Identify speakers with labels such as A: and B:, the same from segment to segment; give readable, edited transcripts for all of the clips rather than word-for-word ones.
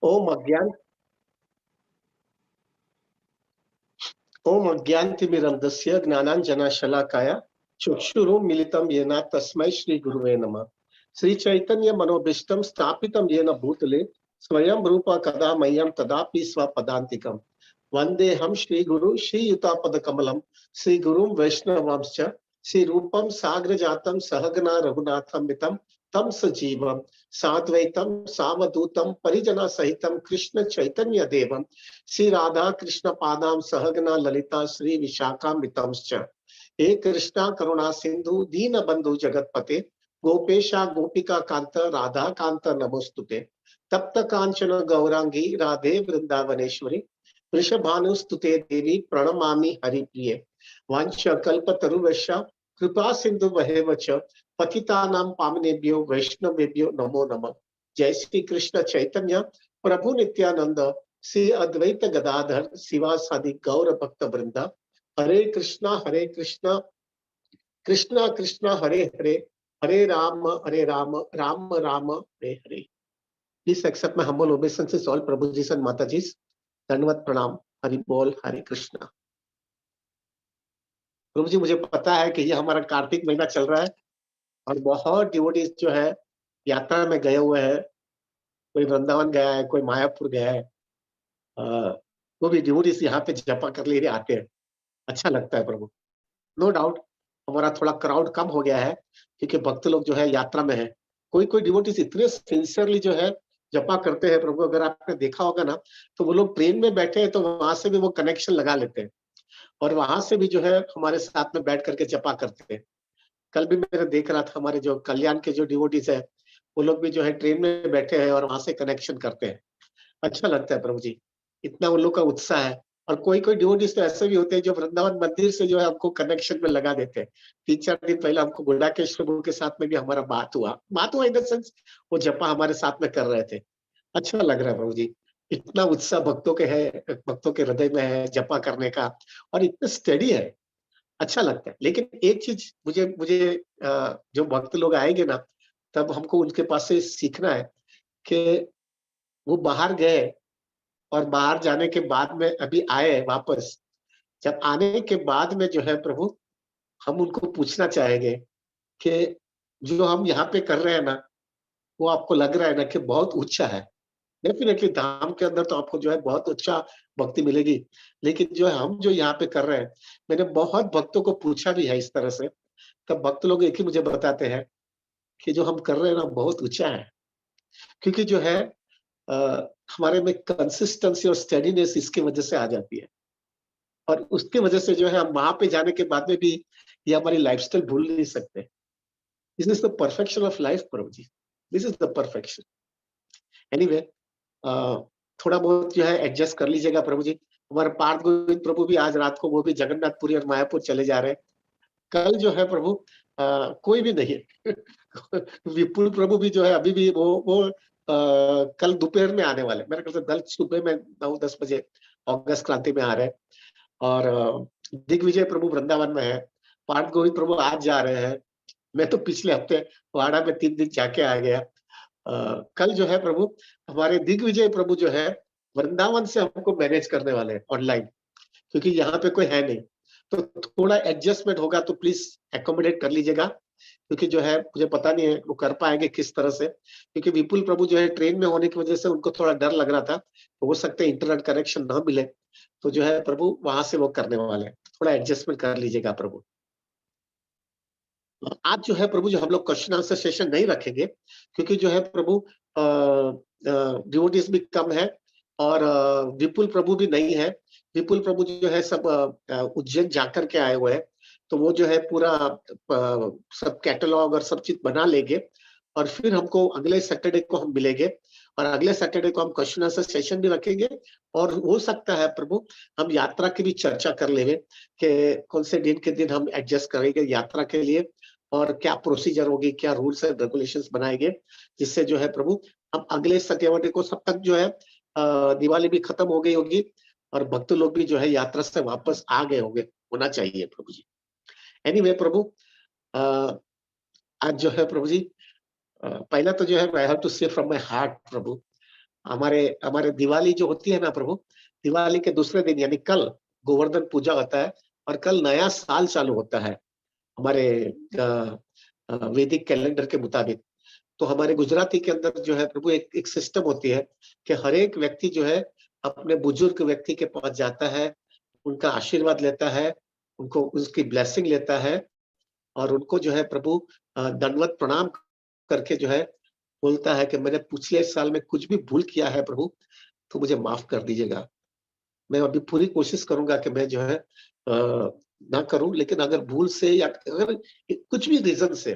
A: ओम अज्ञान ओम अज्ञानतिमिरन्धस्य ज्ञानाञ्जनशलाकया चक्षुरुन्मीलितं येन तस्मै श्रीगुरुवे नमः। श्रीचैतन्यमनोभीष्टं स्थापितं येन भूतले स्वयं रूप कदा मह्यं तदापि स्वपदान्तिकम्। वन्देऽहं श्रीगुरु श्रीयुतापदकमलं श्रीगुरुं वैष्णवांश्च श्रीरूपं साग्रजातं सहगना रघुनाथान्वितं तं सजीवं साद्वैतं सावधूतं परिजनसहितं कृष्ण चैतन्य देवं श्री राधा कृष्ण पादां सहगना ललिता श्री विशाखान्वितंश्च। हे कृष्णा करुणा सिंधु दीन बंधु जगतपते गोपेशा गोपिका कांत राधा कांत नमोस्तुते। तप्त कांचन गौरांगी राधे वृंदावनेश्वरी वृषभानुस्तुते देवी प्रणमामि हरिप्रिये। वाञ्छ कल्पतरुश्च कृपा सिंधु च पतितानां पावनेभ्यो वैष्णवेभ्यो नमो नमः। जय श्री कृष्ण चैतन्य प्रभु नित्यानंद श्री अद्वैत गदाधर शिवासादि गौर भक्त वृंदा। Hare Krishna Krishna Krishna Hare Hare, Hare Ram Ram Ram Hare Hare. Please accept my humble obeisances all प्रभु जी एंड माता जी। धन्यवाद, प्रणाम, हरि बोल, हरे कृष्णा। प्रभु जी, मुझे पता है कि ये हमारा कार्तिक महीना चल रहा है और बहुत डिवोटीज जो है यात्रा में गए हुए हैं। कोई वृंदावन गया है, कोई मायापुर गया है, वो भी डिवोटीज यहाँ पे जपा कर लिए आते हैं। अच्छा लगता है प्रभु। नो डाउट हमारा थोड़ा क्राउड कम हो गया है क्योंकि भक्त लोग जो है यात्रा में है। कोई कोई डिवोटीज इतने सिंसियरली जो है जपा करते हैं प्रभु, अगर आपने देखा होगा ना, तो वो लोग ट्रेन में बैठे हैं तो वहां से भी वो कनेक्शन लगा लेते हैं और वहां से भी जो है हमारे साथ में बैठ करके जपा करते हैं। कल भी मैंने देख रहा था हमारे जो कल्याण के जो डिवोटीज है वो लोग भी जो है ट्रेन में बैठे हैं और वहां से कनेक्शन करते हैं। अच्छा लगता है प्रभु जी, इतना उन लोग का उत्साह है। और कोई कोई डिवोटीज तो ऐसे भी होते हैं जो वृंदावन मंदिर से जो है हमको कनेक्शन में लगा देते हैं। 3-4 दिन पहले हमको गुड़ाकेश प्रभु के साथ में भी हमारा बात हुआ इन द सेंस वो जपा हमारे साथ में कर रहे थे। अच्छा लग रहा है प्रभु जी, इतना उत्साह भक्तों के है, भक्तों के हृदय में है जपा करने का, और इतना स्टडी है। अच्छा लगता है। लेकिन एक चीज मुझे मुझे जो भक्त लोग आएंगे ना, तब हमको उनके पास से सीखना है कि वो बाहर गए और बाहर जाने के बाद में अभी आए वापस, जब आने के बाद में जो है प्रभु हम उनको पूछना चाहेंगे कि जो हम यहाँ पे कर रहे हैं ना, वो आपको लग रहा है ना कि बहुत ऊंचा है। डेफिनेटली धाम के अंदर तो आपको जो है बहुत अच्छा भक्ति मिलेगी, लेकिन जो है हम जो यहाँ पे कर रहे हैं, मैंने बहुत भक्तों को पूछा भी है इस तरह से, तब भक्त लोग एक ही मुझे बताते हैं कि जो हम कर रहे हैं ना बहुत ऊंचा है। क्योंकि जो है हमारे में कंसिस्टेंसी और स्टेडीनेस इसकी वजह से आ जाती है, और उसकी वजह से जो है हम वहां पे जाने के बाद में भी ये हमारी लाइफस्टाइल भूल नहीं सकते। This is the perfection of life प्रभु ji, this is the perfection. Anyway, थोड़ा बहुत जो है एडजस्ट कर लीजिएगा प्रभु जी। हमारे पार्थ गोविंद प्रभु भी आज रात को वो भी जगन्नाथपुरी और मायापुर चले जा रहे हैं। कल जो है प्रभु कोई भी नहीं है विपुल प्रभु भी जो है अभी भी वो कल दोपहर में आने वाले, मेरे ख्याल से कल सुबह में 9-10 बजे अगस्त क्रांति में आ रहे हैं। और दिग्विजय प्रभु वृंदावन में है, पार्थ गोविंद प्रभु आज जा रहे हैं। मैं तो पिछले हफ्ते वाड़ा में 3 दिन जाके आ गया। कल जो है प्रभु हमारे दिग्विजय प्रभु जो है वृंदावन से हमको मैनेज करने वाले हैं ऑनलाइन, क्योंकि यहाँ पे कोई है नहीं। तो थोड़ा एडजस्टमेंट होगा तो प्लीज एकोमोडेट कर लीजिएगा, क्योंकि जो है मुझे पता नहीं है वो कर पाएंगे किस तरह से, क्योंकि विपुल प्रभु जो है ट्रेन में होने की वजह से उनको थोड़ा डर लग रहा था, तो हो सकता है इंटरनेट कनेक्शन ना मिले, तो जो है प्रभु वहां से वो करने वाले हैं। थोड़ा एडजस्टमेंट कर लीजिएगा प्रभु। आज जो है प्रभु जो हम लोग क्वेश्चन आंसर सेशन नहीं रखेंगे, क्योंकि जो है प्रभु डिवोटीज भी कम है और विपुल प्रभु भी नहीं है। विपुल प्रभु जो है सब उज्जैन जाकर के आए हुए हैं, तो वो जो है पूरा सब कैटलॉग और सब चीज बना लेंगे, और फिर हमको अगले सैटरडे को हम मिलेंगे, और अगले सैटरडे को हम क्वेश्चन आंसर सेशन भी रखेंगे। और हो सकता है प्रभु हम यात्रा की भी चर्चा कर लेंगे कि कौन से दिन के दिन हम एडजस्ट करेंगे यात्रा के लिए, और क्या प्रोसीजर होगी, क्या रूल्स एंड रेगुलेशंस बनाएंगे, जिससे जो है प्रभु हम अगले सैटरडे को सब तक जो है दिवाली भी खत्म हो गई होगी और भक्त लोग भी जो है यात्रा से वापस आ गए होंगे, होना चाहिए प्रभु जी। एनीवे प्रभु, आज जो है प्रभु जी पहला तो जो है आई हैव टू से फ्रॉम माय हार्ट प्रभु, हमारे हमारे दिवाली जो होती है ना प्रभु, दिवाली के दूसरे दिन यानी कल गोवर्धन पूजा होता है और कल नया साल चालू होता है हमारे वैदिक कैलेंडर के मुताबिक। तो हमारे गुजराती के अंदर जो है प्रभु एक एक सिस्टम होती है कि हर एक व्यक्ति जो है अपने बुजुर्ग व्यक्ति के पास जाता है, उनका आशीर्वाद लेता है, उनको उसकी ब्लेसिंग लेता है और उनको जो है प्रभु दंडवत प्रणाम करके जो है बोलता है कि मैंने पिछले साल में कुछ भी भूल किया है प्रभु, तो मुझे माफ कर दीजिएगा। मैं अभी पूरी कोशिश करूंगा कि मैं जो है ना करूं, लेकिन अगर भूल से या अगर कुछ भी रीजन से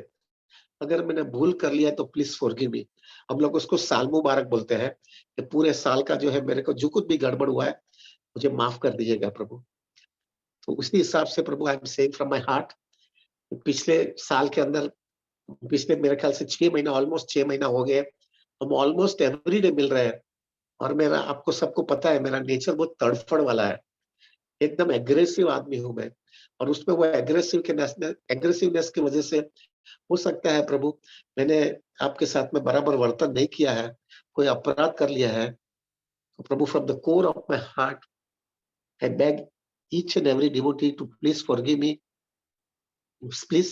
A: अगर मैंने भूल कर लिया तो प्लीज फॉरगिव मी। हम लोग उसको साल मुबारक बोलते हैं कि पूरे साल का जो है मेरे को जो कुछ भी गड़बड़ हुआ है मुझे माफ कर दीजिएगा प्रभु। तो उसी हिसाब से प्रभु I am saying from my heart, पिछले साल के अंदर पिछले मेरे ख्याल से 6 महीना ऑलमोस्ट 6 महीना हो गए, हम ऑलमोस्ट एवरी डे मिल रहे हैं और मेरा आपको सबको पता है मेरा नेचर बहुत तड़फड़ वाला है, एकदम एग्रेसिव आदमी हूं मैं। और उसमें वो एग्रेसिवनेस की वजह से हो सकता है प्रभु मैंने आपके साथ में बराबर वर्तन नहीं किया है, कोई अपराध कर लिया है। तो प्रभु from the core of my heart I beg each and every devotee to please forgive me, please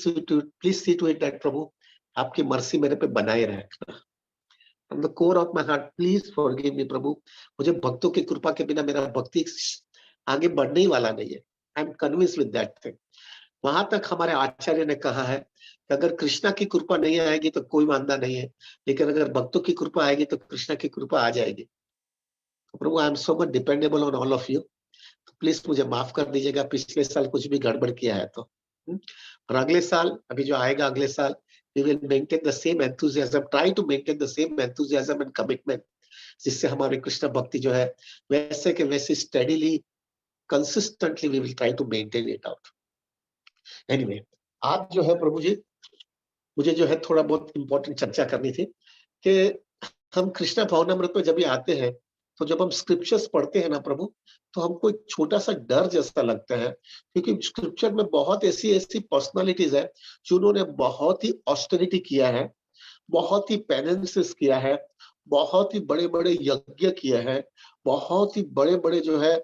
A: see to it that प्रभु आपकी मर्सी मेरे पे बनाए रहे। From the core of my heart please forgive me प्रभु, मुझे भक्तों की कृपा के बिना मेरा भक्ति आगे बढ़ने ही वाला नहीं है। I am convince with that thing. वहां तक हमारे आचार्य ने कहा है कि अगर कृष्णा की कृपा नहीं आएगी तो कोई वांदा नहीं है, लेकिन अगर भक्तों की कृपा आएगी तो कृष्णा की कृपा आ जाएगी। तो प्रभु I am so much dependable on all of you, तो प्लीज मुझे माफ कर दीजिएगा पिछले साल कुछ भी गड़बड़ किया है तो। और अगले साल अभी जो आएगा अगले साल we will maintain the same enthusiasm, try to maintain the same enthusiasm and commitment, जिससे हमारी कृष्ण भक्ति जो है वैसे के वैसे steadily consistently we will try to maintain it out. Anyway, आज जो है प्रभु जी मुझे जो है थोड़ा बहुत इंपॉर्टेंट चर्चा करनी थी कि हम कृष्णा भावनामृत में जब भी आते हैं तो जब हम स्क्रिप्चर्स पढ़ते हैं ना प्रभु, तो हमको एक छोटा सा डर जैसा लगता है, क्योंकि स्क्रिप्चर में बहुत ऐसी ऐसी पर्सनालिटीज है जिन्होंने बहुत ही ऑस्टेरिटी किया है, बहुत ही पेनेंसेस किया है, बहुत ही बड़े बड़े यज्ञ किया है, बहुत ही बड़े बड़े जो है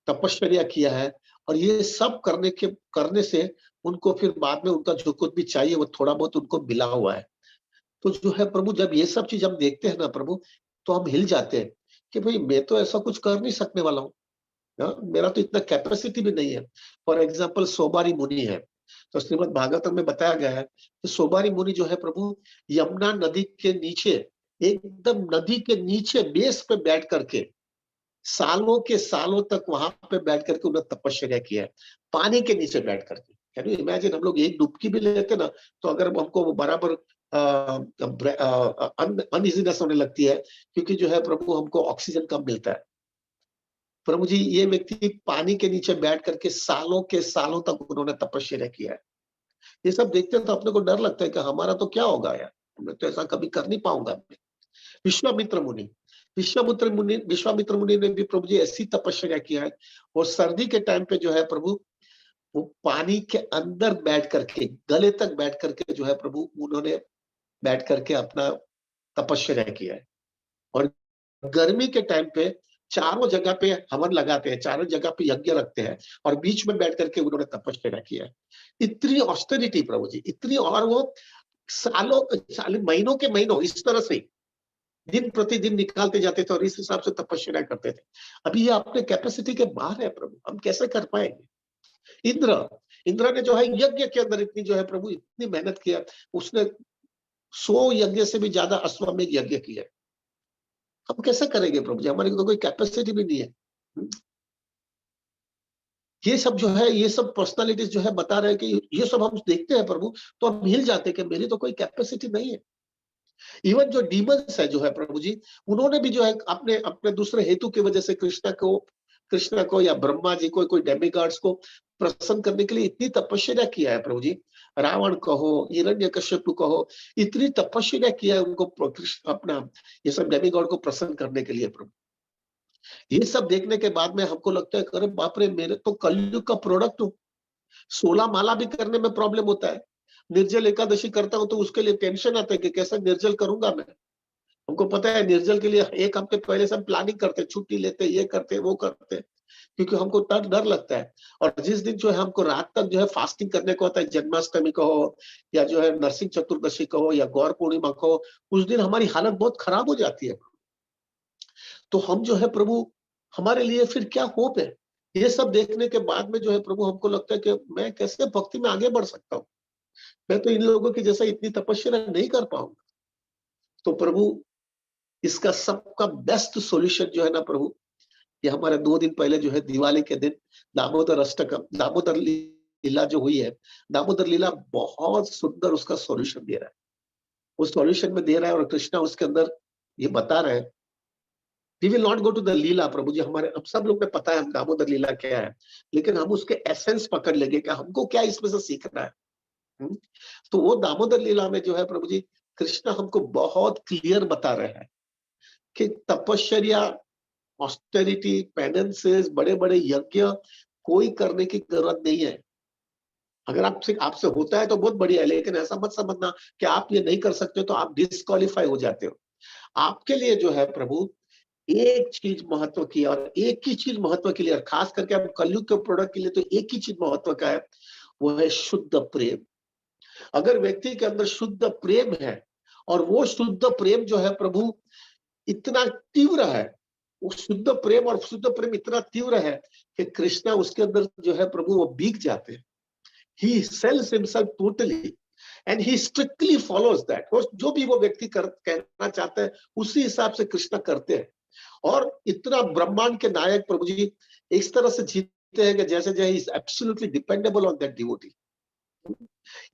A: तपस्या किया है। और ये सब करने से उनको फिर बाद में उनका जो कुछ भी चाहिए वो थोड़ा बहुत उनको मिला हुआ है। तो जो है प्रभु जब ये सब चीज हम देखते हैं ना प्रभु, तो हम हिल जाते हैं कि भाई मैं तो ऐसा कुछ कर नहीं सकने वाला हूँ, मेरा तो इतना कैपेसिटी भी नहीं है। फॉर एग्जाम्पल सोबारी मुनि है, तो श्रीमद् भागवतम में बताया गया है कि सोबारी मुनि जो है प्रभु यमुना नदी के नीचे, एकदम नदी के नीचे बेस पे बैठ करके सालों के सालों तक वहां पे बैठ करके उन्होंने तपस्या किया है, पानी के नीचे बैठ करके। कैन यू इमेजिन, हम लोग एक डुबकी भी लेते ना तो अगर हमको बराबर अनइजीनेस होने लगती है, क्योंकि जो है प्रभु हमको ऑक्सीजन कम मिलता है। प्रभु जी ये व्यक्ति पानी के नीचे बैठ करके सालों के सालों तक उन्होंने तपस्या किया है। ये सब देखते हैं तो अपने को डर लगता है कि हमारा तो क्या होगा यार, मैं तो ऐसा कभी कर नहीं पाऊंगा। विश्वामित्र मुनि विश्वामित्र मुनि ने भी प्रभु जी ऐसी तपस्या किया है, और सर्दी के टाइम पे जो है प्रभु वो पानी के अंदर बैठ करके गले तक बैठ करके जो है प्रभु उन्होंने बैठ करके अपना तपस्या किया है। और गर्मी के टाइम पे चारों जगह पे हवन लगाते हैं, चारों जगह पे यज्ञ रखते हैं और बीच में बैठ करके उन्होंने तपस्या किया है। इतनी ऑस्टेरिटी प्रभु जी, इतनी, और वो सालों महीनों के महीनों इस तरह से दिन प्रतिदिन निकालते जाते थे और इस हिसाब से तपस्या करते थे। अभी ये अपने कैपेसिटी के बाहर है प्रभु, हम कैसे कर पाएंगे। इंद्र ने जो है यज्ञ के अंदर इतनी जो है प्रभु इतनी मेहनत किया, उसने 100 यज्ञ से भी ज्यादा अश्वमेध यज्ञ किया। हम कैसे करेंगे प्रभु जी, हमारी तो कोई कैपेसिटी भी नहीं है। ये सब जो है, ये सब पर्सनालिटीज जो है बता रहे हैं कि ये सब हम देखते हैं प्रभु तो हम हिल जाते हैं कि मेरी तो कोई कैपेसिटी नहीं है। इवन जो डीमंस है जो है प्रभु जी, उन्होंने भी जो है अपने अपने दूसरे हेतु की वजह से कृष्णा को या ब्रह्मा जी को, कोई डेमिगॉड्स को प्रसन्न करने के लिए इतनी तपस्या किया है प्रभु जी। रावण कहो, हिरण्यकश्यप कहो, इतनी तपस्या किया है उनको अपना ये सब डेमिगॉड को प्रसन्न करने के लिए प्रभु। ये सब देखने के बाद में हमको लगता है अरे बाप रे, मेरे तो कलयुग का प्रोडक्ट हूँ। 16 माला भी करने में प्रॉब्लम होता है, निर्जल एकादशी करता हूं तो उसके लिए टेंशन आता है कि कैसे निर्जल करूंगा मैं। हमको पता है निर्जल के लिए 1 हफ्ते पहले से हम प्लानिंग करते, छुट्टी लेते, ये करते, वो करते, क्योंकि हमको डर डर लगता है। और जिस दिन जो है हमको रात तक जो है फास्टिंग करने को होता है, जन्माष्टमी को हो या जो है नरसिंह चतुर्दशी को हो या गौर पूर्णिमा को हो, उस दिन हमारी हालत बहुत खराब हो जाती है। तो हम जो है प्रभु, हमारे लिए फिर क्या होप है? ये सब देखने के बाद में जो है प्रभु, हमको लगता है कि मैं कैसे भक्ति में आगे बढ़ सकता हूँ? मैं तो इन लोगों की जैसा इतनी तपस्या नहीं कर पाऊंगा। तो प्रभु, इसका सबका बेस्ट सॉल्यूशन जो है ना प्रभु, ये हमारे 2 दिन पहले जो है दिवाली के दिन दामोदर अष्टकम, दामोदर लीला जो हुई है, दामोदर लीला बहुत सुंदर उसका सॉल्यूशन दे रहा है। उस सॉल्यूशन में दे रहा है और कृष्णा उसके अंदर ये बता रहे हैं, we will not go to the leela प्रभु जी, हमारे हम सब लोग ने पता है हम दामोदर लीला क्या है, लेकिन हम उसके एसेंस पकड़ लेंगे कि हमको क्या इसमें से सीखना है। हम्म? तो वो दामोदर लीला में जो है प्रभु जी, कृष्णा हमको बहुत क्लियर बता रहे हैं कि तपश्चर्या, ऑस्टेरिटी, पेनेंसेस, बड़े बड़े यज्ञ कोई करने की जरूरत नहीं है। अगर आपसे आपसे होता है तो बहुत बढ़िया है, लेकिन ऐसा मत समझना कि आप ये नहीं कर सकते तो आप डिस्क्वालीफाई हो जाते हो। आपके लिए जो है प्रभु, एक चीज महत्व की और एक ही चीज महत्व के लिए, और खास करके आप कलयुग के प्रोडक्ट के लिए तो एक ही चीज महत्व का है, वो है शुद्ध प्रेम। अगर व्यक्ति के अंदर शुद्ध प्रेम है, और वो शुद्ध प्रेम जो है प्रभु इतना तीव्र है, वो शुद्ध प्रेम और शुद्ध प्रेम इतना तीव्र है कि कृष्णा उसके अंदर जो है प्रभु वो भीग जाते हैं। He sells himself totally and he strictly follows that. और जो भी वो व्यक्ति कहना चाहता है उसी हिसाब से कृष्णा करते हैं। और इतना ब्रह्मांड के नायक प्रभु जी इस तरह से जीते हैं कि जैसे जैसे is absolutely dependable on that devotee.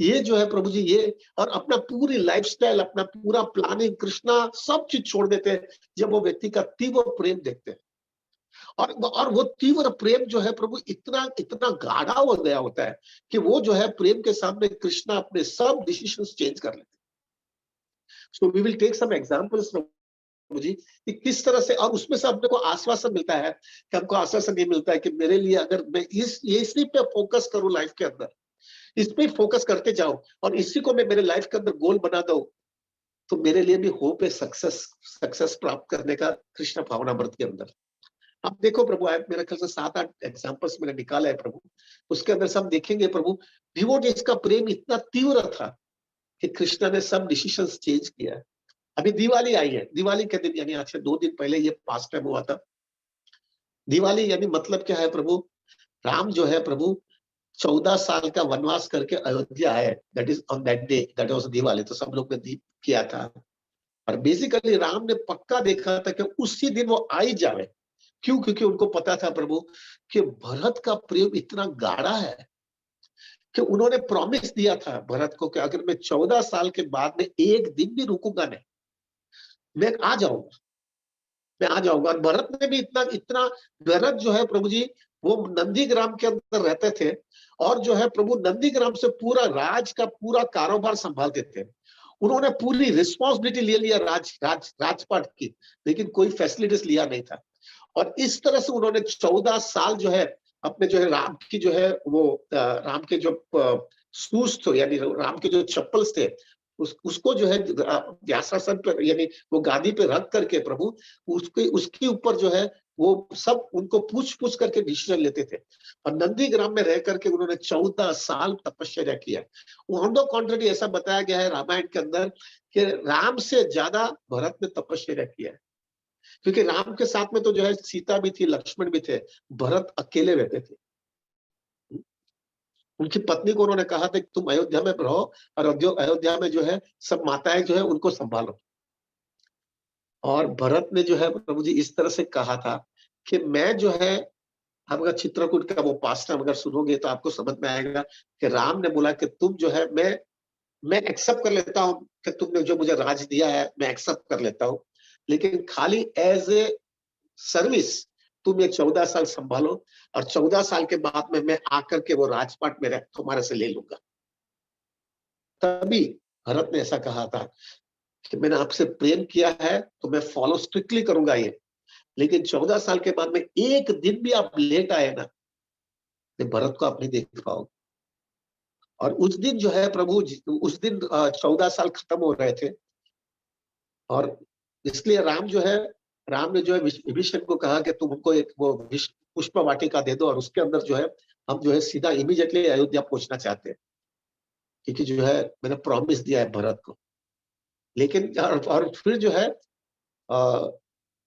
A: ये जो है प्रभु जी, ये और अपना पूरी लाइफस्टाइल, अपना पूरा प्लानिंग, कृष्णा सब चीज छोड़ देते हैं जब वो व्यक्ति का तीव्र प्रेम देखते हैं। और वो तीव्र प्रेम जो है प्रभु इतना इतना गाढ़ा हो गया होता है कि वो जो है प्रेम के सामने कृष्णा अपने सब डिसीजंस चेंज कर लेते हैं। So we will take some examples प्रभु जी कि किस तरह से, और उसमें से अपने को आश्वासन मिलता है कि हमको आश्वासन ये मिलता है कि मेरे लिए अगर मैं इसी पे फोकस करूं लाइफ के अंदर, इस पे फोकस करते जाऊं और इसी को मैं मेरे लाइफ के अंदर गोल बना दूं, तो मेरे लिए भी होप है सक्सेस सक्सेस प्राप्त करने का कृष्ण भावनामृत के अंदर। अब देखो प्रभु, आप मेरे ख्याल से 7-8 एग्जांपल्स मैंने निकाला है प्रभु, उसके अंदर से हम देखेंगे प्रभु, डिवोटीज का प्रेम इतना तीव्र था कि कृष्णा ने सब डिसीजंस चेंज किया है। अभी दिवाली आई है, दिवाली के दिन यानी आज से 2 दिन पहले ये पास्ट टाइम हुआ था। दिवाली यानी मतलब क्या है प्रभु, राम जो है प्रभु 14 साल का वनवास करके अयोध्या आए, that is on that day, that was Diwali. तो सब लोग ने दीप किया था और बेसिकली राम ने पक्का देखा था कि उसी दिन वो आ ही जाए। क्यों? क्योंकि उनको पता था प्रभु कि भरत का प्रेम इतना गाढ़ा है कि उन्होंने प्रॉमिस दिया था भरत को कि अगर मैं 14 साल के बाद में एक दिन भी रुकूंगा नहीं, मैं आ जाऊंगा, मैं आ जाऊंगा। और भरत ने भी इतना इतना, भरत जो है प्रभु जी वो नंदीग्राम के अंदर रहते थे और जो है प्रभु नंदीग्राम से पूरा राज का पूरा कारोबार संभालते थे। उन्होंने पूरी रिस्पॉन्सिबिलिटी ले लिया राजपाट की, लेकिन कोई फैसिलिटीज लिया नहीं था। और इस तरह से उन्होंने 14 साल जो है अपने जो है राम की जो है वो राम के जो शूज थे, यानी राम के जो चप्पल्स थे, उसको जो है व्यासासन पर यानी वो गादी पे रख करके प्रभु उसके उसके ऊपर जो है वो सब उनको पूछ पूछ करके डिसीजन लेते थे। और नंदीग्राम में रह करके उन्होंने 14 साल तपस्या किया। ऑन द कॉन्ट्ररी ऐसा बताया गया है रामायण के अंदर कि राम से ज्यादा भरत ने तपस्या किया है, क्योंकि राम के साथ में तो जो है सीता भी थी, लक्ष्मण भी थे, भरत अकेले रहते थे। उनकी पत्नी को उन्होंने कहा था कि तुम अयोध्या में रहो और अयोध्या में जो है सब माताएं जो है उनको संभालो। और भरत ने जो है प्रभु जी इस तरह से कहा था कि मैं जो है, आप अगर चित्रकूट का वो पास्ट अगर सुनोगे तो आपको समझ में आएगा कि राम ने बोला कि तुम जो है मैं एक्सेप्ट कर लेता हूं कि तुमने जो मुझे राज दिया है मैं एक्सेप्ट कर लेता हूं, लेकिन खाली एज ए सर्विस तुम ये 14 साल संभालो और 14 साल के बाद में मैं आकर के वो राजपाट में तुम्हारे से ले लूंगा। तभी भरत ने ऐसा कहा था कि मैंने आपसे प्रेम किया है तो मैं फॉलो स्ट्रिक्टली करूंगा ये, लेकिन 14 साल के बाद में एक दिन भी आप लेट आए ना, तो भरत को आप नहीं देख पाओगे। और उस दिन जो है प्रभु उस दिन 14 साल खत्म हो रहे थे और इसलिए राम ने जो है विभीषण को कहा कि तुम हमको एक वो पुष्प वाटिका दे दो, और उसके अंदर जो है हम जो है सीधा इमीडिएटली अयोध्या पहुंचना चाहते हैं, क्योंकि जो है मैंने प्रॉमिस दिया है भरत को। लेकिन और फिर जो है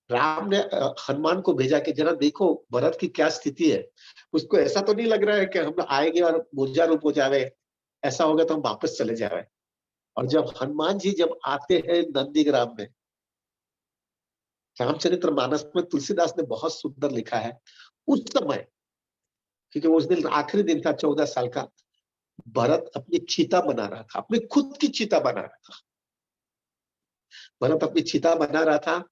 A: राम ने हनुमान को भेजा कि जरा देखो भरत की क्या स्थिति है। उसको ऐसा तो नहीं लग रहा है कि हम आएंगे और मूर्छा रूप हो जावे, ऐसा होगा तो हम वापस चले जावे। और जब हनुमान जी जब आते हैं नंदीग्राम में, रामचरित्र मानस में तुलसीदास ने बहुत सुंदर लिखा है, उस समय, क्योंकि उस दिन आखिरी दिन था 14 साल का, भरत अपनी चिता बना रहा था, अपनी खुद की चिता बना रहा था। भरत अपनी चिता बना रहा था,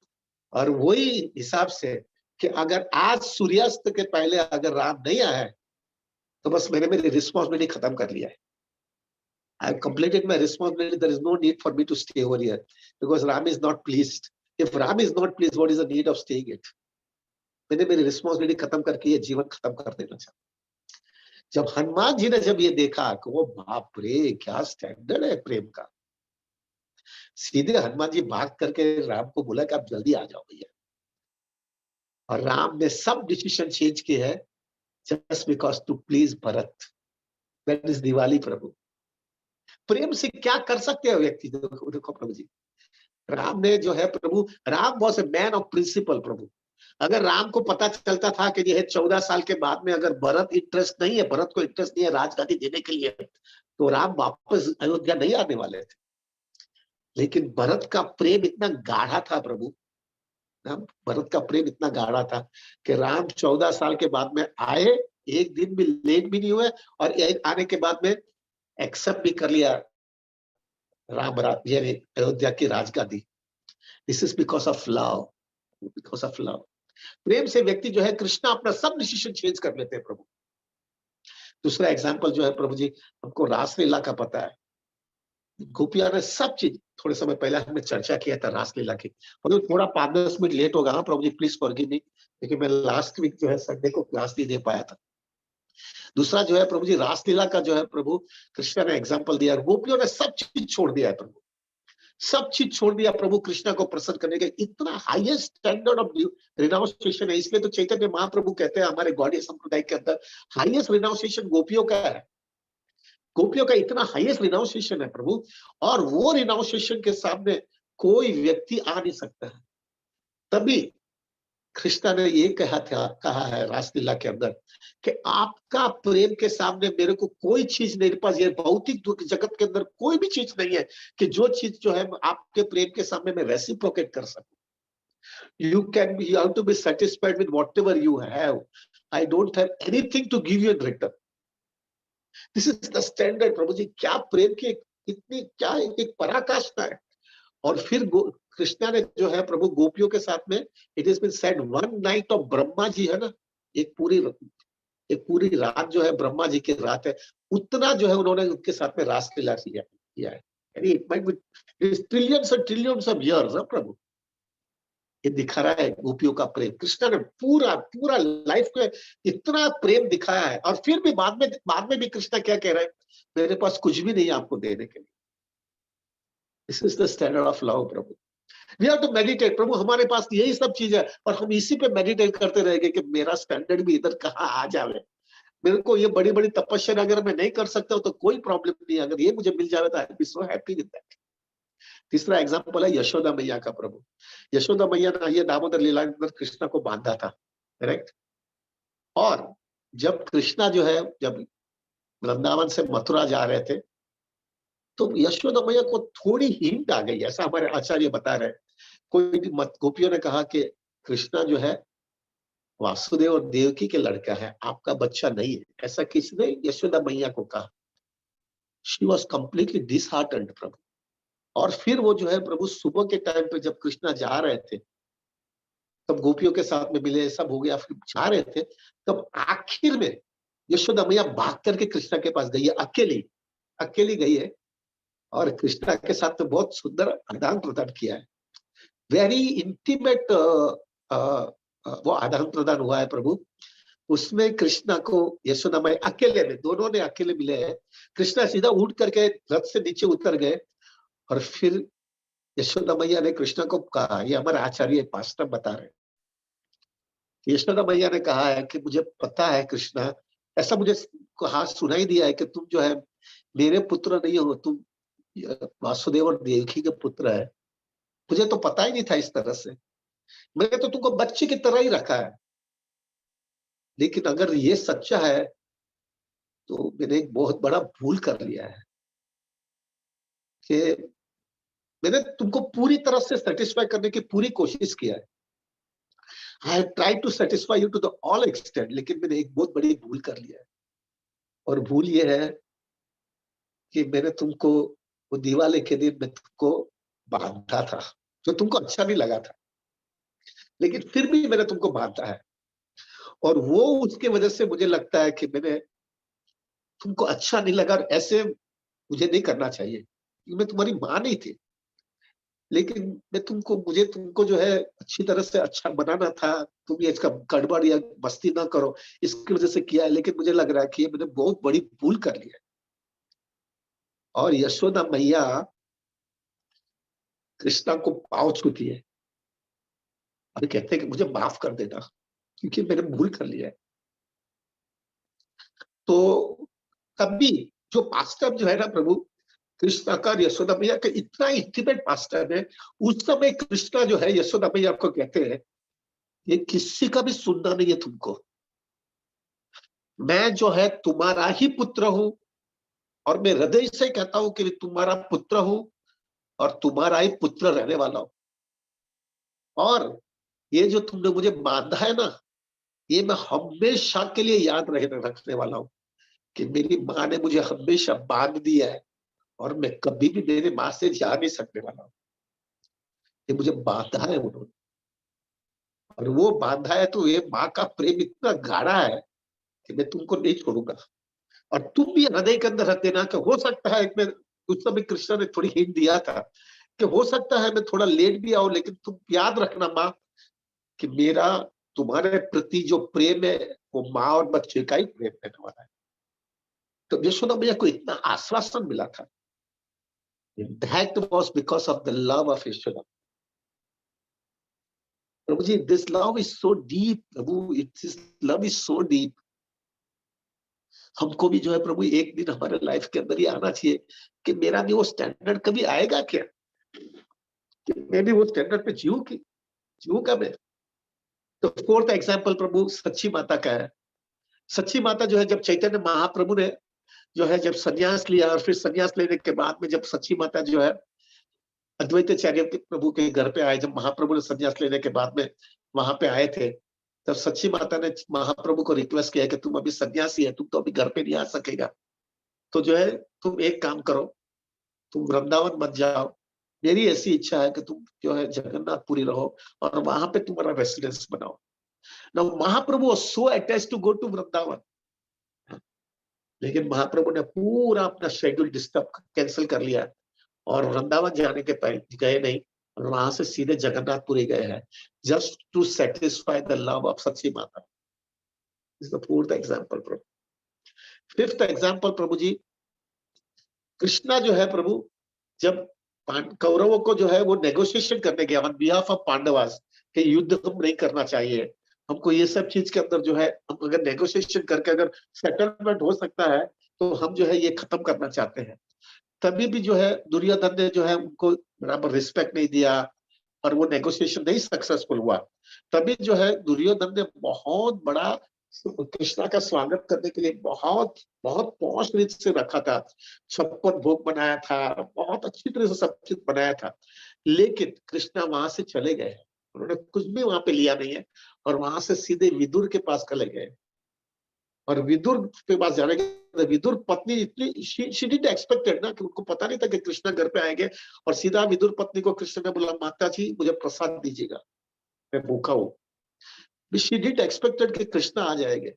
A: और वही हिसाब से कि अगर आज सूर्यास्त के पहले अगर राम नहीं आया है, तो बस मैंने मेरी रिस्पॉन्सिबिलिटी खत्म कर लिया है। I have completed my responsibility. There is no need for me to stay over here because Ram is not pleased. If Ram is not pleased, what is the need of staying it? मैंने मेरी responsibility खत्म करके ये जीवन खत्म कर देना चाहता। जब हनुमान जी ने जब ये देखा कि वो बाप रे क्या स्टैंडर्ड है प्रेम का, सीधे हनुमान जी भाग करके राम को बोला कि आप जल्दी आ जाओ भैया। और राम ने सब डिसीजन चेंज किए हैं just because to please Bharat. That is Diwali प्रभु। प्रेम से क्या कर सकते हैं व्यक्ति। देखो देखो प्रभु जी, राम ने जो है प्रभु, Ram was a man of principle प्रभु। अगर राम को पता चलता था कि यह 14 साल के बाद में अगर भरत इंटरेस्ट नहीं है, भरत को इंटरेस्ट नहीं है राजगादी देने के लिए, तो राम वापस अयोध्या नहीं आने वाले थे। लेकिन भरत का प्रेम इतना गाढ़ा था प्रभु, भरत का प्रेम इतना गाढ़ा था कि राम 14 साल के बाद में आए, एक दिन भी लेट भी नहीं हुए, और आने के बाद में एक्सेप्ट भी कर लिया राम यानी अयोध्या की राजगादी। This is because of love, because of love. प्रेम से व्यक्ति जो है कृष्णा अपना सब डिसीजन चेंज कर लेते हैं प्रभु। दूसरा एग्जांपल जो है प्रभु जी, हमको रासलीला का पता है। गोपिया ने सब चीज, थोड़े समय पहले हमने चर्चा किया था रासलीला की, मतलब थोड़ा 5-10 मिनट लेट होगा, हाँ प्रभु जी प्लीज फॉरगिव मी, लेकिन मैं लास्ट वीक जो है संडे को क्लास नहीं दे पाया था। दूसरा जो है प्रभु जी, रासलीला का जो है प्रभु कृष्णा ने एग्जाम्पल दिया, गोपियों ने सब चीज छोड़ दिया है प्रभु, सब चीज छोड़ दिया प्रभु कृष्णा को प्रसन्न करने के। इतना हाईएस्ट स्टैंडर्ड ऑफ रिनाउंसिएशन है। इसलिए तो चैतन्य महाप्रभु कहते हैं हमारे गौड़ीय संप्रदाय के अंदर हाईएस्ट रिनाउंसिएशन गोपियों का है। गोपियों का इतना हाईएस्ट रिनाउंसिएशन है प्रभु, और वो रिनाउंसिएशन के सामने कोई व्यक्ति आ नहीं सकता है। तभी कृष्णा ने ये कहा है रासलीला के अंदर कि आपका प्रेम के सामने मेरे को कोई चीज नहीं, पास ये भौतिक जगत के अंदर कोई भी चीज नहीं है कि जो चीज जो है आपके प्रेम के सामने मैं रेसिप्रोकेट कर सकूं। You have to be satisfied with whatever you have. I don't have anything to give you in return. This is the standard प्रभु जी। क्या प्रेम की इतनी क्या एक पराकाष्ठा है। और फिर कृष्णा ने जो है प्रभु गोपियों के साथ में, it is been said one night of Brahma ji है ना, एक पूरी रात जो है ब्रह्मा जी की रात है, उतना जो है उन्होंने उनके साथ में रासलीला किया है। यानी it might be trillions and trillions of years प्रभु। ये दिखा रहा है गोपियों का प्रेम। कृष्ण ने पूरा लाइफ को इतना प्रेम दिखाया है। और फिर भी बाद में भी कृष्ण क्या कह रहे हैं, मेरे पास कुछ भी नहीं आपको देने के लिए। This is the standard of love प्रभु। वी हैव टू मेडिटेट प्रभु, हमारे पास यही सब चीज है और हम इसी पे मेडिटेट करते रहेंगे कि मेरा स्टैंडर्ड भी इधर कहाँ आ जावे। मेरे को ये बड़ी बड़ी तपस्या अगर मैं नहीं कर सकता हूँ तो कोई प्रॉब्लम नहीं, अगर ये मुझे मिल जावे तो I be so happy with that. तीसरा एग्जांपल है यशोदा मैया का प्रभु। यशोदा मैया ने ये दामोदर लीला के अंदर कृष्णा को बांधा था, करेक्ट। और जब कृष्णा जो है जब वृंदावन से मथुरा जा रहे थे, तो यशोदा मैया को थोड़ी हिंट आ गई, ऐसा हमारे आचार्य बता रहे। कोई गोपियों ने कहा कि कृष्णा जो है वासुदेव और देवकी के लड़का है, आपका बच्चा नहीं है, ऐसा किसने यशोदा मैया को कहा। शी वॉज कंप्लीटली डिसहार्टेंड प्रभु। और फिर वो जो है प्रभु सुबह के टाइम पे जब कृष्णा जा रहे थे, तब गोपियों के साथ में मिले, सब हो गया, फिर जा रहे थे, तब आखिर में यशोदा मैया भाग करके कृष्णा के पास गई है, अकेली गई है, और कृष्णा के साथ तो बहुत सुंदर आदान प्रदान किया है। वेरी इंटीमेट वो आदान प्रदान हुआ है प्रभु। उसमें कृष्णा को यशोदा मैया अकेले में, दोनों ने अकेले मिले हैं। कृष्णा सीधा उठ करके रथ से नीचे उतर गए, और फिर यशोदा मैया ने कृष्ण को कहा, ये हमारे आचार्य पास्टर बता रहे हैं, यशोदा मैया ने कहा है कि मुझे पता है कृष्णा, ऐसा मुझे कहा सुनाई दिया है कि तुम जो है मेरे पुत्र नहीं हो, तुम वासुदेव और देवकी के पुत्र है। मुझे तो पता ही नहीं था इस तरह से, मैंने तो तुमको बच्चे की तरह ही रखा है। लेकिन अगर ये सच्चा है तो मैंने एक बहुत बड़ा भूल कर लिया है कि मैंने तुमको पूरी तरह से सेटिस्फाई करने की पूरी कोशिश किया है। I have tried to satisfy you to the all extent, लेकिन मैंने एक बहुत बड़ी भूल कर लिया है। और भूल ये है कि मैंने तुमको वो दिवाली के दिन मैं तुमको बांधा था, जो तुमको अच्छा नहीं लगा था, लेकिन फिर भी मैंने तुमको बांधा है। और वो उसके वजह से मुझे लगता है कि मैंने तुमको अच्छा नहीं लगा, और ऐसे मुझे नहीं करना चाहिए, मैं तुम्हारी माँ नहीं थी। लेकिन मुझे तुमको जो है अच्छी तरह से अच्छा बनाना था, तुम ये इसका गड़बड़ या मस्ती ना करो, इसकी वजह से किया है। लेकिन मुझे लग रहा है कि ये मैंने बहुत बड़ी भूल कर ली है। और यशोदा मैया कृष्णा को पाँव छूती है और कहते हैं कि मुझे माफ कर देना, क्योंकि मैंने भूल कर लिया है। तो तभी जो पास्टर जो है ना प्रभु कृष्णा का यशोदा मैया का इतना इंटीमेट पास्टर है, उस समय कृष्णा जो है यशोदा मैया को कहते हैं ये किसी का भी सुनना नहीं है तुमको, मैं जो है तुम्हारा ही पुत्र हूं, और मैं हृदय से कहता हूं कि तुम्हारा पुत्र हूं और तुम्हारा ही पुत्र रहने वाला हूं। और ये जो तुमने मुझे बांधा है ना, ये मैं हमेशा के लिए याद रखने वाला हूं कि मेरी माँ ने मुझे हमेशा बांध दिया है, और मैं कभी भी मेरी माँ से जा नहीं सकने वाला हूं। ये मुझे बांधा है उन्होंने, और वो बांधा है तो ये माँ का प्रेम इतना गाढ़ा है कि मैं तुमको नहीं छोड़ूंगा। और तुम भी हृदय के अंदर रख देना कि हो सकता है, मैं उस समय कृष्ण ने थोड़ी हिंट दिया था कि हो सकता है मैं थोड़ा लेट भी आऊं, लेकिन तुम याद रखना माँ कि मेरा तुम्हारे प्रति जो प्रेम है वो माँ और बच्चे का ही प्रेम रहने वाला है। तो यशोदा मैया को इतना आश्वासन मिला था, that was because of the love of Yashoda. प्रभु ji, this love is so deep, प्रभु this love is so deep. हमको भी जो है प्रभु एक दिन हमारे लाइफ के अंदर ही आना चाहिए कि मेरा भी वो स्टैंडर्ड कभी आएगा क्या, कि मैं भी वो स्टैंडर्ड पे जीऊंगा मैं। तो फोर्थ एग्जाम्पल प्रभु सच्ची माता का है। सच्ची माता जो है, जब चैतन्य महाप्रभु ने जो है जब संन्यास लिया, और फिर संन्यास लेने के बाद में जब सच्ची माता जो है अद्वैताचार्य के प्रभु के घर पे आए, जब महाप्रभु ने संन्यास लेने के बाद में वहां पे आए थे, तब सच्ची माता ने महाप्रभु को रिक्वेस्ट किया कि तुम अभी सन्यासी है, तुम तो अभी घर पे नहीं आ सकेगा, तो जो है तुम एक काम करो, तुम वृंदावन मत जाओ, मेरी ऐसी इच्छा है कि तुम जो है जगन्नाथपुरी रहो और वहां पे तुम्हारा रेसिडेंस बनाओ। Now Mahaprabhu was so attached to go to Vrindavan, लेकिन महाप्रभु ने पूरा अपना शेड्यूल डिस्टर्ब कैंसिल कर लिया और वृंदावन जाने के गए नहीं, और वहां से सीधे जगन्नाथपुरी गए हैं, just to satisfy the love of सच्ची माता। इज द फोर्थ एग्जाम्पल प्रभु। फिफ्थ एग्जाम्पल प्रभु जी, कृष्णा जो है प्रभु जब कौरवों को जो है वो नेगोशिएशन करने गया ऑन बिहाफ ऑफ पांडवास कि युद्ध हम नहीं करना चाहिए, हमको ये सब चीज के अंदर जो है हम अगर नेगोशिएशन करके अगर सेटलमेंट हो सकता है तो हम जो है ये खत्म करना चाहते हैं। तभी भी जो है दुर्योधन ने जो है उनको बराबर रिस्पेक्ट नहीं दिया और वो नेगोशिएशन नहीं सक्सेसफुल हुआ। तभी जो है दुर्योधन ने बहुत बड़ा कृष्णा का स्वागत करने के लिए बहुत बहुत पौष रीत से रखा था, 56 भोग बनाया था, बहुत अच्छी तरह से सब चीज बनाया था। लेकिन कृष्णा वहां से चले गए, उन्होंने कुछ भी वहां पे लिया नहीं है, और वहां से सीधे विदुर के पास चले गए। और विदुर के पास जाने के विदुर पत्नी इतनी शी डिडंट एक्सपेक्टेड ना, कि उनको पता नहीं था कि कृष्णा घर पे आएंगे, और सीधा विदुर पत्नी को कृष्ण ने बोला माता जी मुझे प्रसाद दीजिएगा, मैं भूखा हूँ। शी डिडंट एक्सपेक्टेड कि कृष्णा आ जाएंगे।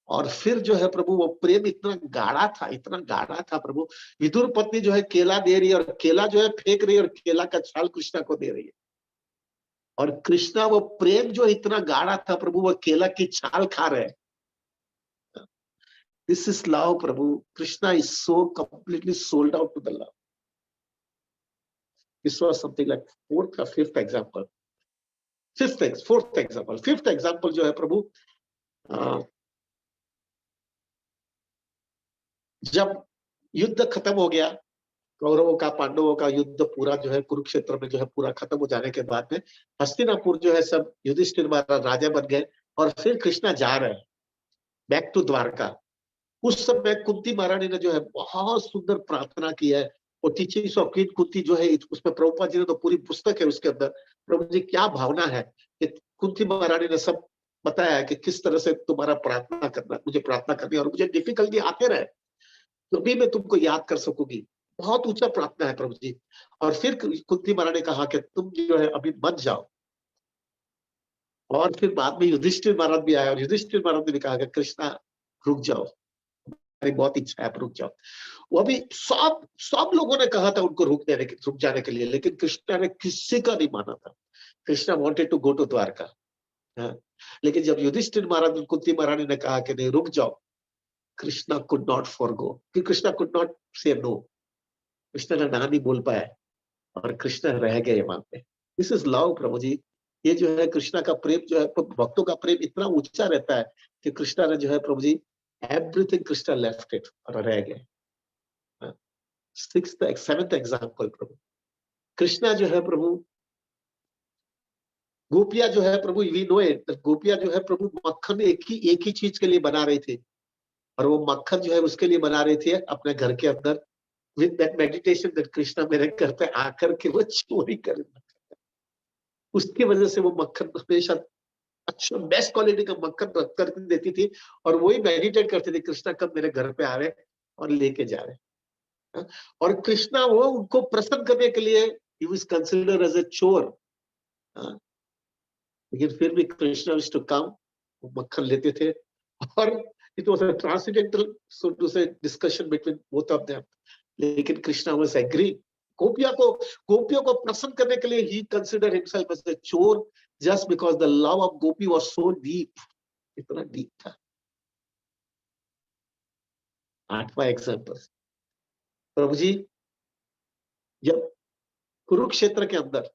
A: और फिर जो है प्रभु वो प्रेम इतना गाढ़ा था, इतना गाढ़ा था प्रभु, विदुर पत्नी जो है केला दे रही है, और केला जो है फेंक रही है, और केला का छाल कृष्णा को दे रही है। और कृष्णा वो प्रेम जो इतना गाढ़ा था प्रभु, वो केला की छाल खा रहे हैं। This is love, Prabhu. Krishna is so completely sold out to the love. This was something like fourth or fifth example. Fourth example, fifth example जो है प्रभु, जब युद्ध खत्म हो गया, कौरवों का पांडवों का युद्ध पूरा जो है कुरुक्षेत्र में जो है पूरा खत्म हो जाने के बाद में हस्तिनापुर जो है सब युधिष्ठिर महाराज राजा बन गए और फिर कृष्णा जा रहे हैं बैक टू द्वारका। उस समय कुंती महारानी ने जो है बहुत सुंदर प्रार्थना की है, और टीचिंग्स ऑफ क्वीन कुंती जो है उसमें प्रभुपाद जी ने तो पूरी पुस्तक है उसके अंदर, प्रभु जी क्या भावना है कि कुंती महारानी ने सब बताया है कि किस तरह से तुम्हारा प्रार्थना करना, मुझे प्रार्थना करनी और मुझे डिफिकल्टी आते रहे तो भी मैं तुमको याद कर सकूंगी। बहुत ऊंचा प्रार्थना है प्रभु जी। और फिर कुंती महारानी ने कहा कि तुम जो है अभी मत जाओ, और फिर बाद में युधिष्ठिर महाराज भी आया और युधिष्ठिर महाराज ने भी कहा कि कृष्णा रुक जाओ, मेरी बहुत इच्छा है, आप रुक जाओ। वो अभी सब लोगों ने कहा था उनको रुक जाने के लिए, लेकिन कृष्णा ने किसी का नहीं माना था। Krishna wanted to go to Dwarka. लेकिन जब युधिष्ठिर महाराज कुंती महारानी ने कहा कि नहीं रुक जाओ, कृष्णा कुड नॉट फॉरगो, कि कृष्णा कुड नॉट से नो। कृष्णा ने ना नहीं बोल पाया और कृष्णा रह गए वहां पे। दिस इज लव प्रभु जी। ये जो है कृष्णा का प्रेम जो है, भक्तों का प्रेम इतना ऊंचा रहता है कि कृष्णा ने जो है प्रभु जी एवरीथिंग कृष्णा लेफ्ट इट और रह गए। सेवेंथ एग्जाम्पल प्रभु, कृष्णा जो है प्रभु, गोपियां जो है प्रभु, वी नो इट, गोपियां जो है प्रभु मक्खन एक ही चीज के लिए बना रही थी, और वो मक्खन जो है उसके लिए बना रही थी अपने घर के अंदर with that meditation that Krishna मेरे घर पे आकर के वो चोरी कर, उसकी वजह से वो मक्खन हमेशा अच्छा बेस्ट क्वालिटी का मक्खन रख कर देती थी, और वही मेडिटेट करती थी कृष्णा कब मेरे घर पे आ रहे और लेके जा रहे। और कृष्णा वो उनको प्रसन्न करने के लिए he was considered as a chore, लेकिन फिर भी कृष्णा used to come, वो मक्खन लेते थे, और it was a transcendental so to say discussion between both of them, लेकिन कृष्णा was agree। गोपियों को प्रसन्न करने के लिए he considered himself as a chore just because the love of gopi was so deep, इतना डीप था। आठवां एग्जाम्पल प्रभु जी, जब कुरुक्षेत्र के अंदर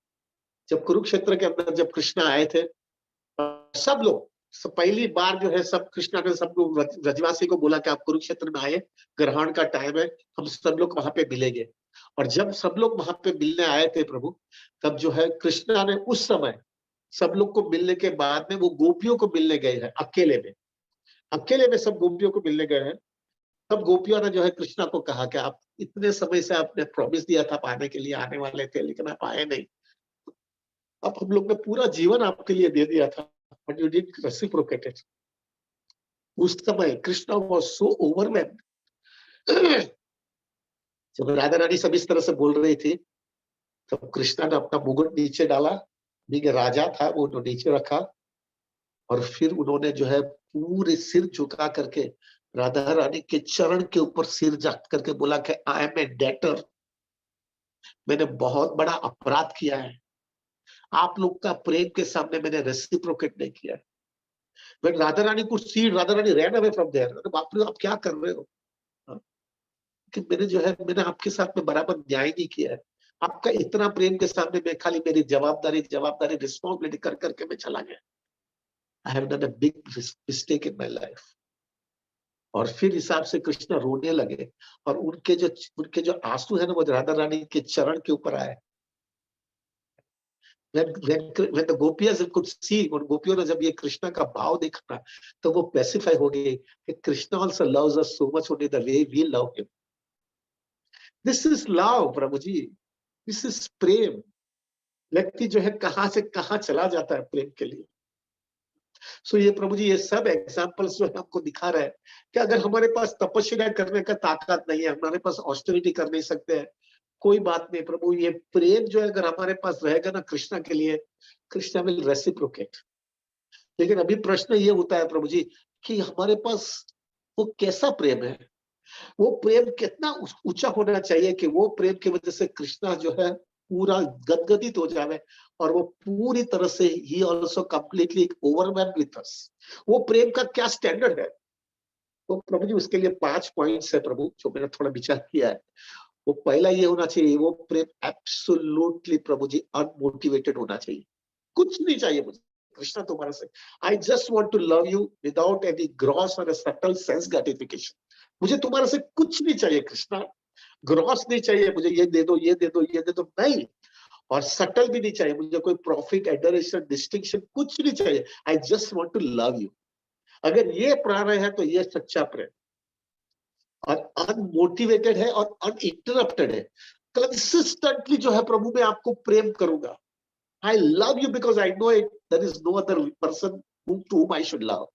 A: जब कृष्णा आए थे, सब लोग पहली बार जो है सब कृष्णा ने सब लोग ब्रजवासी को बोला कि आप कुरुक्षेत्र में आए, ग्रहण का टाइम है, हम सब लोग वहां पे मिलेंगे। और जब सब लोग वहां पे मिलने आए थे प्रभु, तब जो है कृष्णा ने उस समय सब लोग को मिलने के बाद में वो गोपियों को मिलने गए हैं अकेले में सब गोपियों को मिलने गए हैं। तब गोपियों ने जो है कृष्णा को कहा कि आप इतने समय से आपने प्रॉमिस दिया था आने के लिए, आने वाले थे, लेकिन आप आए नहीं। अब हम लोग ने पूरा जीवन आपके लिए दे दिया था, but you didn't reciprocate it. उस समय कृष्णा वाज सो ओवरवेल्म्ड। जब राधा रानी सब इस तरह से बोल रही थी, तब कृष्णा ने अपना मुकुट नीचे डाला, बींग राजा था वो नीचे रखा, और फिर उन्होंने जो है पूरे सिर झुका करके राधा रानी के चरण के ऊपर सिर रख करके बोला कि आई एम ए डेटर, मैंने बहुत बड़ा अपराध किया है, आप लोग का प्रेम के सामने मैंने रेसिप्रोकेट नहीं किया। When राधा रानी कुछ सी, Radha Rani ran away from there, अरे बाप रे आप क्या कर रहे हो, कि मैंने आपके साथ में बराबर न्याय नहीं किया है। आपका इतना प्रेम के सामने मैं खाली मेरी जवाबदारी रिस्पॉन्सिबिलिटी कर करके मैं चला गया। I have done a big mistake in my life. और फिर हिसाब से कृष्ण रोने लगे, और उनके जो आंसू है ना वो राधा रानी के चरण के ऊपर आए। when the gopiyas could see, और गोपियों ने जब ये कृष्णा का भाव देखा तो वो पैसिफाई हो गए कि Krishna also loves us so much only the way we love him. This is love Prabhu ji, this is प्रेम। व्यक्ति जो है कहां से कहां चला जाता है प्रेम के लिए। सो ये प्रभु जी ये सब एग्जाम्पल्स जो है हमको दिखा रहे हैं कि अगर हमारे पास तपस्या करने का ताकत नहीं है, हमारे पास ऑस्टेरिटी कर नहीं सकते हैं, कोई बात नहीं प्रभु, ये प्रेम जो है अगर हमारे पास रहेगा ना कृष्णा के लिए, कृष्णा विल रेसिप्रोकेट। लेकिन अभी प्रश्न ये होता है प्रभु जी कि हमारे पास वो कैसा प्रेम है, वो प्रेम कितना ऊंचा होना चाहिए कि वो प्रेम की वजह से कृष्णा जो है पूरा गदगदित हो जावे, और वो पूरी तरह से he also completely overwhelmed with us. वो प्रेम का क्या स्टैंडर्ड है, तो प्रभु जी उसके लिए 5 पॉइंट्स है प्रभु, जो मैंने थोड़ा विचार किया है। वो पहला ये होना चाहिए, वो प्रेम एब्सोल्युटली प्रभु जी अनमोटिवेटेड होना चाहिए। कुछ नहीं चाहिए मुझे कृष्णा तुम्हारे से। I just want to love you without any gross और सटल सेंस ग्रेटिफिकेशन। मुझे तुम्हारे से कुछ नहीं चाहिए कृष्णा, ग्रॉस नहीं चाहिए मुझे, ये दे दो ये दे दो ये दे दो, नहीं। और सटल भी नहीं चाहिए मुझे, कोई प्रॉफिट एडोरेशन डिस्टिंक्शन कुछ नहीं चाहिए। I just want to love you. अगर ये प्राण है तो ये सच्चा प्रेम, और अनमोटिवेटेड है और अनइंटरप्टेड है। कंसिस्टेंटली जो है प्रभु मैं आपको प्रेम करूंगा। I love you because I know it, there is no other person to whom I should love।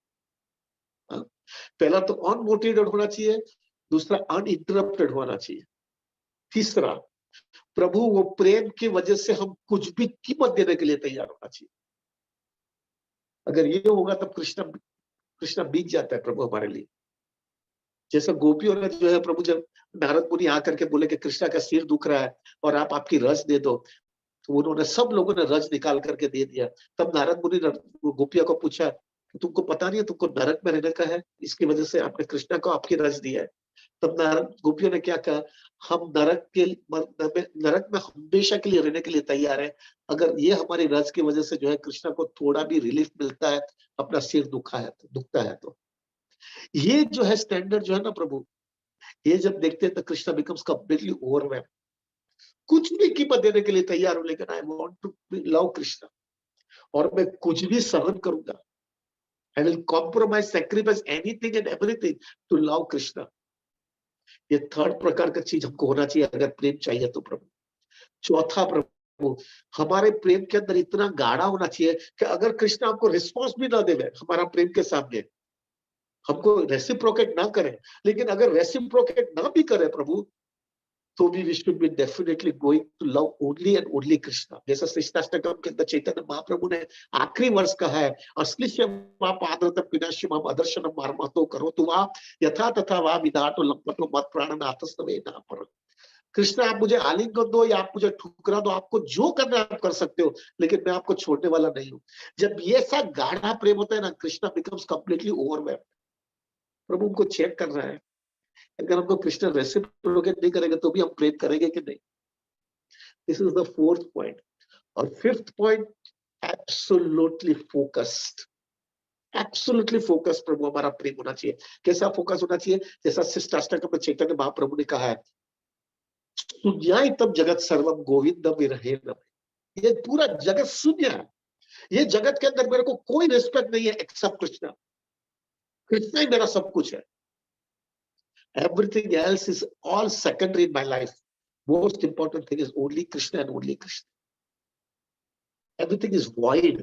A: पहला तो अनमोटिवेटेड होना चाहिए, दूसरा अनइंटरप्टेड होना चाहिए, तीसरा प्रभु वो प्रेम की वजह से हम कुछ भी कीमत देने के लिए तैयार होना चाहिए। अगर ये होगा तब कृष्णा कृष्णा बीत जाता है प्रभु हमारे लिए। जैसा गोपियों ने जो है प्रभु, जब नारद मुनि आकर के बोले कि कृष्णा का सिर दुख रहा है और आप आपकी रज दे दो, तो उन्होंने सब लोगों ने रज निकाल करके दे दिया। तब नारद मुनि ने गोपिया को पूछा कि तुमको पता नहीं है तुमको नरक में रहने का है, इसकी वजह से आपने कृष्णा को आपकी रज दिया है। तब नारद गोपियों ने क्या कहा, हम नरक में हमेशा के लिए रहने के लिए तैयार है, अगर ये हमारी रज की वजह से जो है कृष्णा को थोड़ा भी रिलीफ मिलता है, अपना सिर दुखता है तो। ये जो है स्टैंडर्ड जो है ना प्रभु, ये जब देखते हैं तो कृष्णा बिकम्स कंप्लीटली ओवरवेल्म। कुछ भी कीमत देने के लिए तैयार हूं, लेकिन I want to love Krishna, और मैं कुछ भी सहन करूंगा। I will compromise sacrifice anything and everything to love Krishna. ये थर्ड प्रकार का चीज हमको होना चाहिए अगर प्रेम चाहिए तो प्रभु। चौथा प्रभु, हमारे प्रेम के अंदर इतना गाढ़ा होना चाहिए कि अगर कृष्ण आपको रिस्पॉन्स भी ना देवे हमारा प्रेम के सामने, हमको रेसिप्रोकेट ना करे, लेकिन अगर रेसिप्रोकेट ना भी करे प्रभु, तो भी we should be definitely going to love only and only Krishna. जैसा श्रीष्टाष्टकम के अंदर चैतन्य महाप्रभु ने आखिरी वर्ष कहा है, अस्लिश्यम पादरतम विनाश्यम अदर्शनम मार्मतो करोतु वा यथा तथा वा विदातो लंपतो मत प्राणनाथस्तवे ना पर। कृष्ण आप मुझे आलिंगन दो या आप मुझे ठुकरा दो, आपको जो करना है आप कर सकते हो, लेकिन मैं आपको छोड़ने वाला नहीं हूं। जब ये सा गाढ़ा प्रेम होता है ना, कृष्णा बिकम्स कंप्लीटली ओवरवेल्म्ड। प्रभु उनको चेक कर रहा है, अगर हमको कृष्ण रेसिप्रोकेट नहीं करेंगे तो भी हम प्रेम करेंगे कि नहीं। This is the fourth point. और fifth point, absolutely focused. Absolutely focus प्रभु हमारा प्रेम होना चाहिए। कैसा फोकस होना चाहिए, जैसा शिष्टाष्टकम में चैतन्य महाप्रभु ने कहा है, शून्याय तब जगत सर्वम गोविंदम विरहेण। ये पूरा जगत शून्य है, ये जगत के अंदर मेरे को कोई रिस्पेक्ट नहीं है एक्सेप्ट कृष्णा। कृष्णा ही मेरा सब कुछ है। Everything else is all secondary in my life. Most important thing is only Krishna and only Krishna. Everything is void.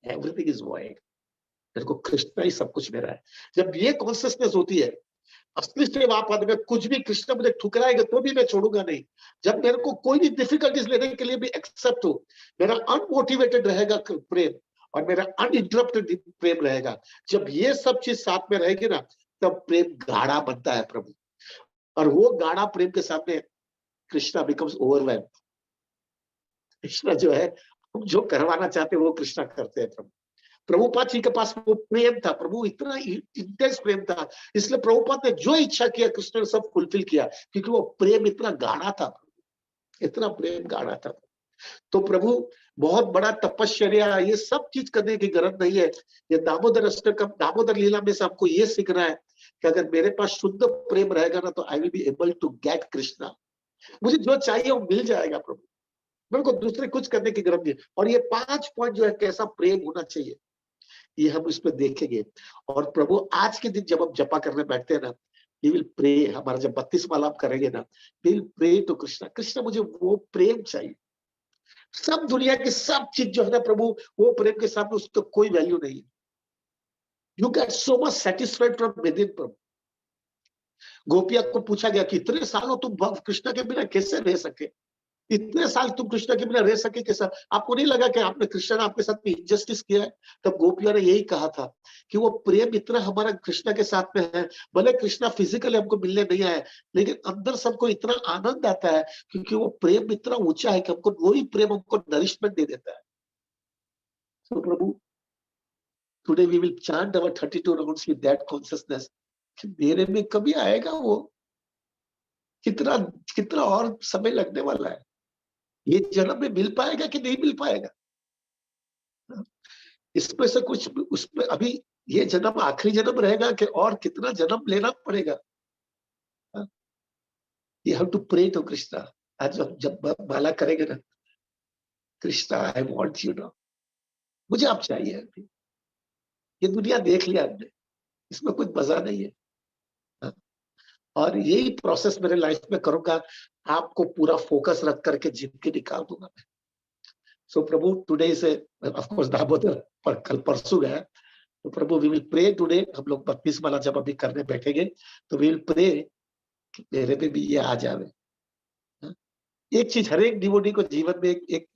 A: Everything is void. मेरे को कृष्णा ही सब कुछ मेरा है। जब ये कॉन्सियसनेस होती है, असली सेवा पद में कुछ भी कृष्ण मुझे ठुकराएगा तो भी मैं छोड़ूंगा नहीं। जब मेरे को कोई भी डिफिकल्टीज लेने के लिए भी एक्सेप्ट हो, मेरा अनमोटिवेटेड रहेगा प्रेम और मेरा अनइंटरप्टेड प्रेम रहेगा। जब ये सब चीज साथ में रहेगी ना, तब प्रेम गाढ़ा बनता है प्रभु। और वो गाढ़ा प्रेम के सामने कृष्णा बिकम्स ओवरवेल्म। कृष्णा जो है, हम जो करवाना चाहते हैं वो कृष्णा करते हैं प्रभु। प्रभुपाद जी के पास वो प्रेम था प्रभु, इतना इंटेंस प्रेम था, इसलिए प्रभुपाद ने जो इच्छा किया कृष्ण ने सब फुलफिल किया, क्योंकि वो प्रेम इतना गाढ़ा था, इतना प्रेम गाढ़ा था। तो प्रभु बहुत बड़ा तपस्या, ये सब चीज करने की जरूरत नहीं है। ये दामोदर अष्टकम, दामोदर लीला में से हमको ये सीखना है कि अगर मेरे पास शुद्ध प्रेम रहेगा ना, तो I will be able to get Krishna. मुझे जो चाहिए वो मिल जाएगा प्रभु, मेरे को दूसरे कुछ करने की जरूरत नहीं। और ये 5 पॉइंट जो है कैसा प्रेम होना चाहिए, ये हम इसमें देखेंगे। और प्रभु आज के दिन जब हम जपा करने बैठते हैं ना, वी विल प्रे, हमारा जब 32 माला हम करेंगे ना, we will pray to Krishna. Krishna मुझे वो प्रेम चाहिए। सब दुनिया की सब चीज जो है ना प्रभु, वो प्रेम के सामने उसका कोई वैल्यू नहीं है। You get so much satisfied from within प्रभु। गोपिया को पूछा गया कि इतने सालों तुम कृष्ण के बिना कैसे रह सके, इतने साल तुम कृष्ण के बिना रह सके कैसा, आपको नहीं लगा कि आपने कृष्ण ने आपके साथ में इनजस्टिस किया है? तब गोपिया ने यही कहा था कि वो प्रेम इतना हमारा कृष्ण के साथ में है, भले कृष्ण फिजिकली हमको मिलने नहीं आए, लेकिन अंदर सबको इतना आनंद आता है, क्योंकि वो प्रेम इतना ऊंचा है कि हमको वही प्रेम हमको नरिशमेंट दे देता है। तो प्रभु, today we will chant our 32 rounds with that consciousness कि मेरे में कभी आएगा वो कितना कितना और समय लगने वाला है, ये जन्म में मिल पाएगा कि नहीं मिल पाएगा? इसमें से कुछ उसमें अभी ये जन्म आखिरी जन्म रहेगा कि और कितना जन्म लेना पड़ेगा? You have to pray to Krishna. आज जब माला करेंगे ना, Krishna I want you now, मुझे आप चाहिए अभी। ये दुनिया देख लिया हमने, इसमें कुछ मजा नहीं है। हाँ, और यही प्रोसेस मेरे लाइफ में करूंगा, आपको पूरा फोकस रख करके जिंदगी निकाल दूंगा मैं। सो प्रभु टुडे से ऑफ कोर्स दामोदर पर कल परसों गया, तो प्रभु वी विल प्रे टुडे। हम लोग 32 माला जब अभी करने बैठेंगे तो वी विल प्रे कि मेरे में भी ये आ जावे। हाँ? एक चीज हर एक डिवोटी को जीवन में एक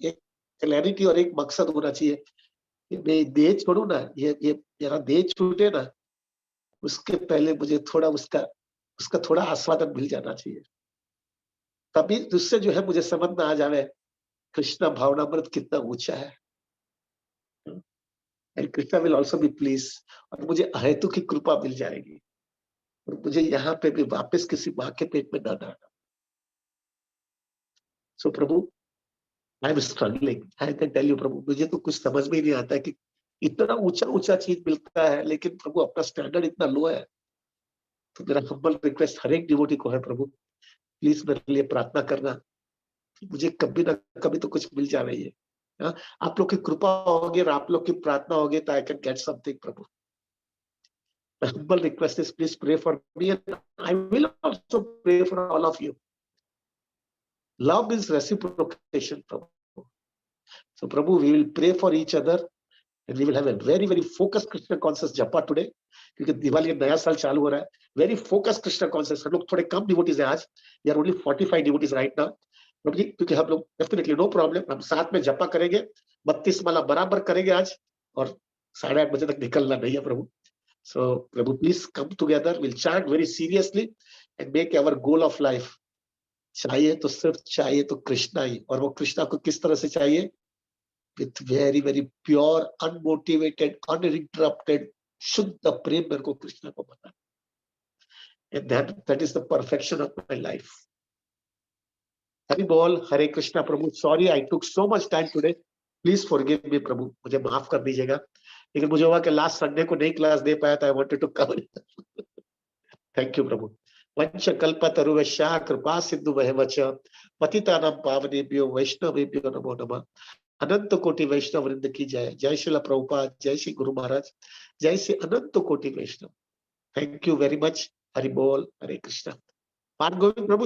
A: क्लैरिटी और एक मकसद होना चाहिए कि मैं देह छोड़ू ना, ये मेरा देह छूटे ना, उसके पहले मुझे थोड़ा उसका उसका थोड़ा आस्वादन मिल जाना चाहिए। तभी उससे जो है मुझे समझ में आ जावे कृष्णा भावनामृत कितना ऊंचा है। And Krishna will also be please, और मुझे अहेतु की कृपा मिल जाएगी, और मुझे यहाँ पे भी वापस किसी माँ के पेट में ना डालना। सो प्रभु I am struggling, I can tell you प्रभु, मुझे तो कुछ समझ में ही नहीं आता है कि इतना ऊंचा ऊंचा चीज मिलता है, लेकिन प्रभु अपना स्टैंडर्ड इतना लो है। तो मेरा हम्बल रिक्वेस्ट हर एक डिवोटी को है, प्रभु प्लीज मेरे लिए प्रार्थना करना कि मुझे कभी ना कभी तो कुछ मिल जा रही है। हाँ? आप लोग की कृपा होगी और आप लोग की प्रार्थना होगी तो I can get something Prabhu. My humble request is please pray for me, and I will also pray for all of you. Love means reciprocation, Prabhu. So, Prabhu, we will pray for each other, and we will have a very, very focused Krishna conscious japa today. क्योंकि दिवाली नया साल चालू हो रहा है, very focus Krishna conscious. हम लोग थोड़े कम डिवोटीज हैं आज, we are only 45 devotees right now. क्योंकि हम लोग डेफिनेटली नो प्रॉब्लम, हम साथ में जपा करेंगे, 32 माला बराबर करेंगे आज, और 8:30 बजे तक निकलना नहीं है प्रभु। So, Prabhu, please come together. We'll chant very seriously and make our goal of life. चाहिए तो सिर्फ चाहिए तो कृष्णा ही, और वो कृष्णा को किस तरह से चाहिए? With very very pure, unmotivated, uninterrupted, शुद्ध प्रेम मेरे को कृष्णा को पता है। And that is the perfection of my life. Hari बोल, हरे कृष्णा प्रभु। Sorry I took so much time today. Please forgive me प्रभु, मुझे माफ कर दीजिएगा। लेकिन मुझे हुआ कि लास्ट संडे को नहीं क्लास दे पाया था, I wanted to cover it. Thank you प्रभु। वंश कल्पतरुवश्या कृपा सिंधु वच पतितानां पावनेभ्यो वैष्णवेभ्यो नमो नमः। अनंत कोटि वैष्णव वृंद की जय। जय श्रील प्रभुपाद, जय श्री गुरु महाराज, जय श्री अनंत कोटि वैष्णव। Thank you very much. Hari बोल, हरे कृष्णा। पाठ गोविंद प्रभु।